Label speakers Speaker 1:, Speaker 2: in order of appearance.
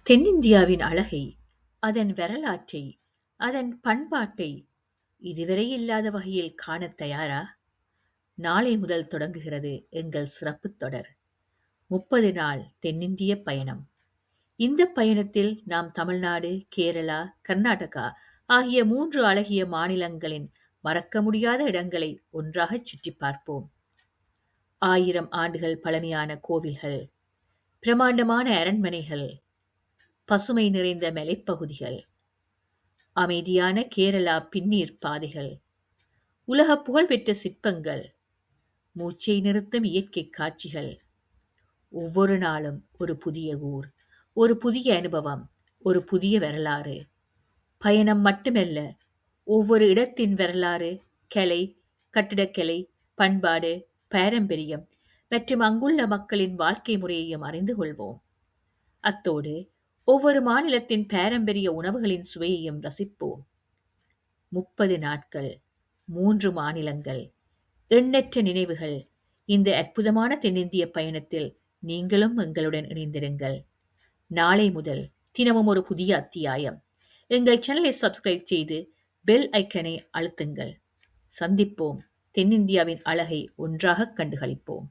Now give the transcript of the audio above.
Speaker 1: தென்னிந்தியாவின் அழகை, அதன் வரலாற்றை, அதன் பண்பாட்டை இதுவரை இல்லாத வகையில் காணத் தயாரா? நாளை முதல் தொடங்குகிறது எங்கள் சிறப்புத் தொடர் 30 நாள் தென்னிந்திய பயணம். இந்த பயணத்தில் நாம் தமிழ்நாடு, கேரளா, கர்நாடகா ஆகிய 3 அழகிய மாநிலங்களின் மறக்க முடியாத இடங்களை ஒன்றாகச் சுற்றிப் பார்ப்போம். 1000 ஆண்டுகள் பழமையான கோவில்கள், பிரமாண்டமான அரண்மனைகள், பசுமை நிறைந்த மலைப்பகுதிகள், அமைதியான கேரளா பின்னீர் பாதைகள், உலக புகழ்பெற்ற சிற்பங்கள், மூச்சை நிறுத்தும் இயற்கை காட்சிகள். ஒவ்வொரு நாளும் ஒரு புதிய ஊர், ஒரு புதிய அனுபவம், ஒரு புதிய வரலாறு. பயணம் மட்டுமல்ல, ஒவ்வொரு இடத்தின் வரலாறு, கலை, கட்டிடக்கலை, பண்பாடு, பாரம்பரியம் மற்றும் அங்குள்ள மக்களின் வாழ்க்கை முறையையும் அறிந்து கொள்வோம். அத்தோடு ஒவ்வொரு மாநிலத்தின் பாரம்பரிய உணவுகளின் சுவையையும் ரசிப்போம். 30 நாட்கள், 3 மாநிலங்கள், எண்ணற்ற நினைவுகள். இந்த அற்புதமான தென்னிந்திய பயணத்தில் நீங்களும் எங்களுடன் இணைந்திருங்கள். நாளை முதல் தினமும் ஒரு புதிய அத்தியாயம். எங்கள் சேனலை சப்ஸ்கிரைப் செய்து பெல் ஐக்கனை அழுத்துங்கள். சந்திப்போம். தென்னிந்தியாவின் அழகை ஒன்றாக கண்டுகளிப்போம்.